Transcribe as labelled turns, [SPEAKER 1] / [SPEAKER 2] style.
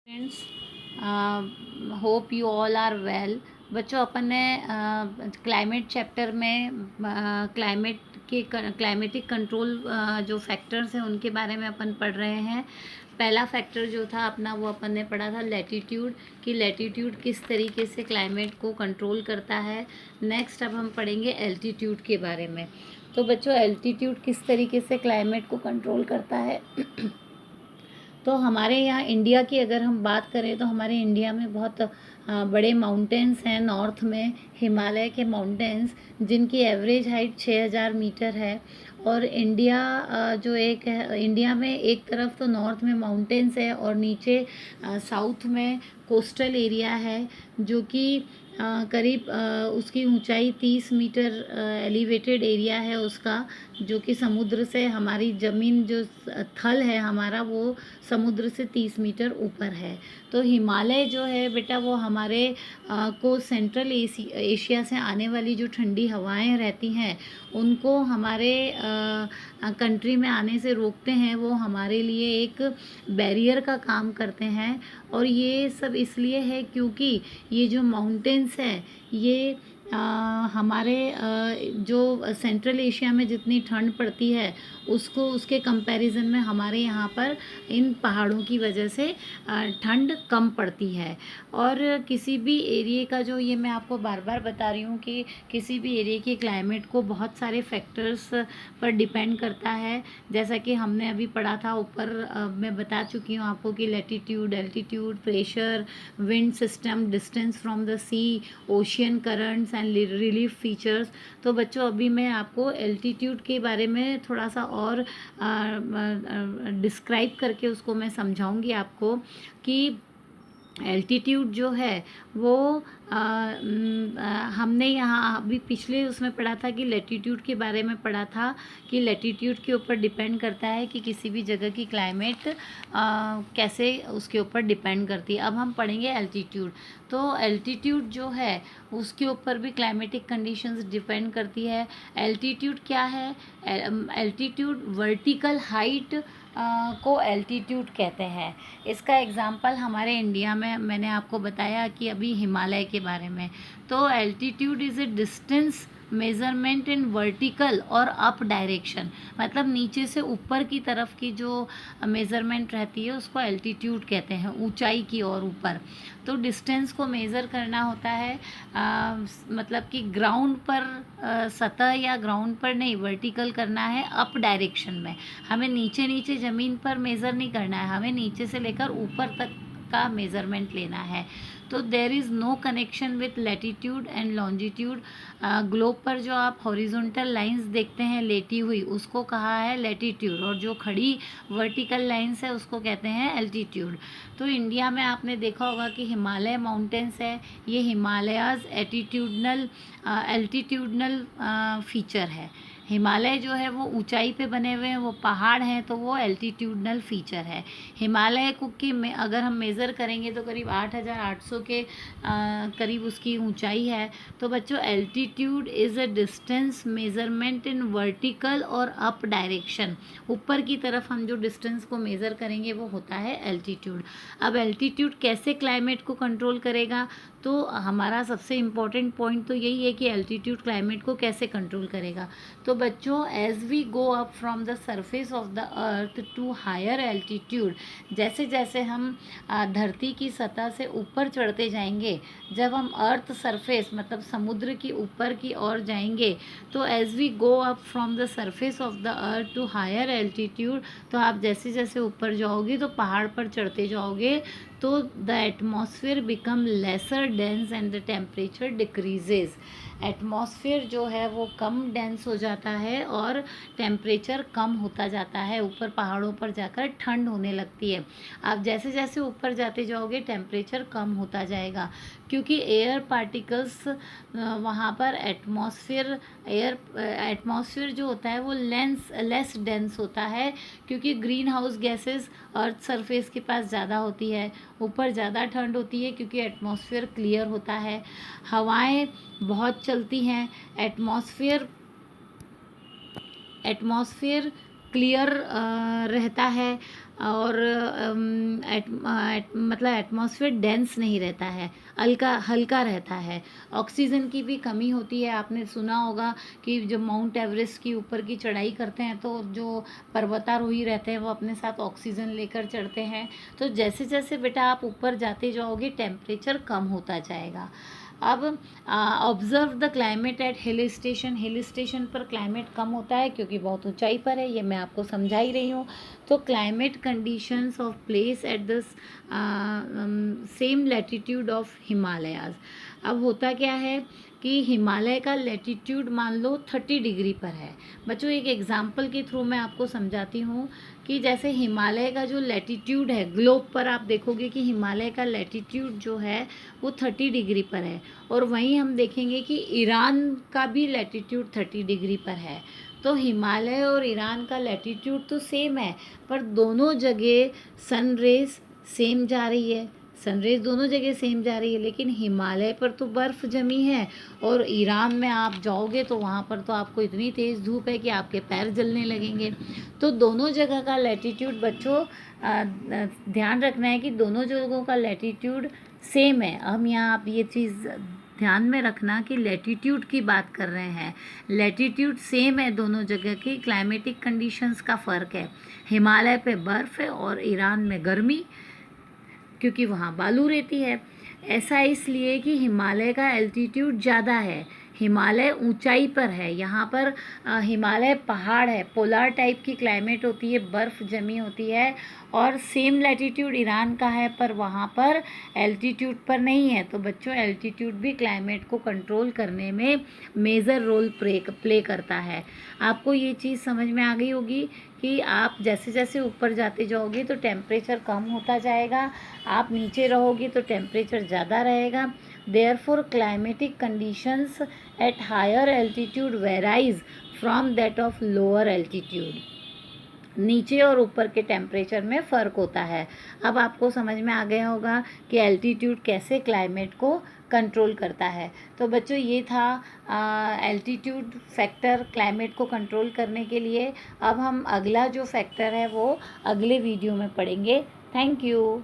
[SPEAKER 1] Friends, hope you all are well. बच्चों, अपन ने क्लाइमेट चैप्टर में क्लाइमेटिक कंट्रोल जो फैक्टर्स हैं उनके बारे में अपन पढ़ रहे हैं। पहला फैक्टर जो था अपना वो अपन ने पढ़ा था लैटीट्यूड, कि लैटीट्यूड किस तरीके से क्लाइमेट को कंट्रोल करता है। नेक्स्ट अब हम पढ़ेंगे एल्टीट्यूड के बारे में। तो बच्चों, एल्टीट्यूड किस तरीके से क्लाइमेट को कंट्रोल करता है तो हमारे यहाँ इंडिया की अगर हम बात करें तो हमारे इंडिया में बहुत बड़े माउंटेन्स हैं। नॉर्थ में हिमालय के माउंटेन्स, जिनकी एवरेज हाइट 6000 मीटर है। और इंडिया जो एक है, इंडिया में एक तरफ तो नॉर्थ में माउंटेन्स है और नीचे साउथ में कोस्टल एरिया है, जो कि करीब उसकी ऊंचाई 30 मीटर एलिवेटेड एरिया है उसका, जो कि समुद्र से हमारी ज़मीन जो थल है हमारा वो समुद्र से 30 मीटर ऊपर है। तो हिमालय जो है बेटा वो हमारे को सेंट्रल एशिया से आने वाली जो ठंडी हवाएं रहती हैं उनको हमारे कंट्री में आने से रोकते हैं। वो हमारे लिए एक बैरियर का काम करते हैं। और ये सब इसलिए है क्योंकि ये जो माउंटेन्स है ये हमारे जो सेंट्रल एशिया में जितनी ठंड पड़ती है उसको उसके कंपैरिजन में हमारे यहाँ पर इन पहाड़ों की वजह से ठंड कम पड़ती है। और किसी भी एरिया का, जो ये मैं आपको बार बार बता रही हूँ कि किसी भी एरिया की क्लाइमेट को बहुत सारे फैक्टर्स पर डिपेंड करता है। जैसा कि हमने अभी पढ़ा था ऊपर, मैं बता चुकी हूँ आपको कि latitude, altitude, pressure, wind system, distance from the sea, ocean currents and relief features. तो बच्चों, अभी मैं आपको एल्टीट्यूड के बारे में थोड़ा सा और डिस्क्राइब करके उसको मैं समझाऊंगी आपको कि एल्टीट्यूड जो है वो हमने यहाँ अभी पिछले उसमें पढ़ा था कि लैटीट्यूड के बारे में पढ़ा था कि लैटीट्यूड के ऊपर डिपेंड करता है कि किसी भी जगह की क्लाइमेट कैसे उसके ऊपर डिपेंड करती है। अब हम पढ़ेंगे एल्टीट्यूड। तो एल्टीट्यूड जो है उसके ऊपर भी क्लाइमेटिक कंडीशंस डिपेंड करती है। एल्टीट्यूड क्या है? एल्टीट्यूड वर्टिकल हाइट को एल्टीट्यूड कहते हैं। इसका एग्जाम्पल हमारे इंडिया में मैंने आपको बताया कि अभी हिमालय के बारे में। तो altitude is a distance measurement in vertical और अप डायरेक्शन, मतलब नीचे से ऊपर की तरफ की जो मेज़रमेंट रहती है उसको एल्टीट्यूड कहते हैं, ऊंचाई की और ऊपर। तो डिस्टेंस को मेज़र करना होता है मतलब कि ग्राउंड पर सतह या ग्राउंड पर नहीं, वर्टिकल करना है अप डायरेक्शन में। हमें नीचे नीचे ज़मीन पर मेज़र नहीं करना है, हमें नीचे से लेकर ऊपर तक का मेज़रमेंट लेना है। तो there is no connection with latitude and longitude. Globe पर जो आप हॉरिजॉन्टल लाइंस देखते हैं लेटी हुई उसको कहा है लैटीट्यूड, और जो खड़ी वर्टिकल लाइंस है उसको कहते हैं एल्टीट्यूड। तो इंडिया में आपने देखा होगा कि हिमालय माउंटेन्स है, ये हिमालयाज़ एल्टीट्यूडनल फीचर है। हिमालय जो है वो ऊंचाई पे बने हुए हैं, वो पहाड़ हैं, तो वो एल्टीट्यूडनल फीचर है। हिमालय को की में अगर हम मेज़र करेंगे तो करीब 8800 के करीब उसकी ऊंचाई है। तो बच्चों, altitude is a distance measurement in vertical और अप डायरेक्शन। ऊपर की तरफ हम जो डिस्टेंस को मेज़र करेंगे वो होता है एल्टीट्यूड। अब एल्टीट्यूड कैसे क्लाइमेट को कंट्रोल करेगा? तो हमारा सबसे इम्पॉर्टेंट पॉइंट तो यही है कि एल्टीट्यूड क्लाइमेट को कैसे कंट्रोल करेगा। तो बच्चों, as we go up from the surface of the earth to higher altitude, जैसे जैसे हम धरती की सतह से ऊपर चढ़ते जाएंगे, जब हम अर्थ सरफेस मतलब समुद्र की ऊपर की ओर जाएंगे, तो as we go up from the surface of the earth to higher altitude, तो आप जैसे जैसे ऊपर जाओगे तो पहाड़ पर चढ़ते जाओगे तो the atmosphere become lesser dense and the temperature decreases. Atmosphere जो है वो कम डेंस हो जाता है और टेम्परेचर कम होता जाता है। ऊपर पहाड़ों पर जाकर ठंड होने लगती है। आप जैसे जैसे ऊपर जाते जाओगे टेम्परेचर कम होता जाएगा, क्योंकि एयर पार्टिकल्स वहाँ पर एटमॉस्फेयर जो होता है वो लेस डेंस होता है, क्योंकि green house gases earth surface के पास ज़्यादा होती है। ऊपर ज़्यादा ठंड होती है क्योंकि एटमॉस्फेयर क्लियर होता है, हवाएं बहुत चलती हैं। एटमॉस्फेयर क्लियर रहता है और मतलब एटमॉस्फेयर डेंस नहीं रहता है, हल्का हल्का रहता है। ऑक्सीजन की भी कमी होती है। आपने सुना होगा कि जब माउंट एवरेस्ट की ऊपर की चढ़ाई करते हैं तो जो पर्वतारोही रहते हैं वो अपने साथ ऑक्सीजन लेकर चढ़ते हैं। तो जैसे जैसे बेटा आप ऊपर जाते जाओगे टेम्परेचर कम होता जाएगा। अब observe the climate at hill station. Hill station पर क्लाइमेट कम होता है क्योंकि बहुत ऊंचाई पर है, ये मैं आपको समझा ही रही हूँ। तो climate conditions of place at the same latitude of Himalayas. अब होता क्या है कि हिमालय का लैटिट्यूड मान लो 30 डिग्री पर है। बच्चों एक एग्जाम्पल के थ्रू मैं आपको समझाती हूँ कि जैसे हिमालय का जो लैटिट्यूड है, ग्लोब पर आप देखोगे कि हिमालय का लैटिट्यूड जो है वो 30 डिग्री पर है, और वहीं हम देखेंगे कि ईरान का भी लैटिट्यूड 30 डिग्री पर है। तो हिमालय और ईरान का लैटिट्यूड तो सेम है, पर दोनों जगह सन रेज सेम जा रही है, सनरेज दोनों जगह सेम जा रही है, लेकिन हिमालय पर तो बर्फ़ जमी है और ईरान में आप जाओगे तो वहाँ पर तो आपको इतनी तेज़ धूप है कि आपके पैर जलने लगेंगे। तो दोनों जगह का लैटिट्यूड बच्चों ध्यान रखना है कि दोनों जगहों का लैटिट्यूड सेम है। हम यहाँ आप ये चीज़ ध्यान में रखना कि लैटिट्यूड की बात कर रहे हैं, लैटिट्यूड सेम है दोनों जगह की, क्लाइमेटिक कंडीशंस का फ़र्क है। हिमालय पे बर्फ़ है और ईरान में गर्मी, क्योंकि वहाँ बालू रहती है। ऐसा इसलिए कि हिमालय का एल्टीट्यूड ज़्यादा है, हिमालय ऊंचाई पर है, यहाँ पर हिमालय पहाड़ है, पोलर टाइप की क्लाइमेट होती है, बर्फ़ जमी होती है। और सेम लैटिट्यूड ईरान का है पर वहाँ पर एल्टीट्यूड पर नहीं है। तो बच्चों एल्टीट्यूड भी क्लाइमेट को कंट्रोल करने में मेजर रोल प्ले करता है। आपको ये चीज़ समझ में आ गई होगी कि आप जैसे जैसे ऊपर जाते जाओगे तो टेम्परेचर कम होता जाएगा, आप नीचे रहोगे तो टेम्परेचर ज़्यादा रहेगा। Therefore climatic conditions at higher altitude varies from that of lower altitude. नीचे और ऊपर के टेम्परेचर में फ़र्क होता है। अब आपको समझ में आ गया होगा कि एल्टीट्यूड कैसे क्लाइमेट को कंट्रोल करता है। तो बच्चों ये था एल्टीट्यूड फैक्टर क्लाइमेट को कंट्रोल करने के लिए। अब हम अगला जो फैक्टर है वो अगले वीडियो में पढ़ेंगे। Thank you.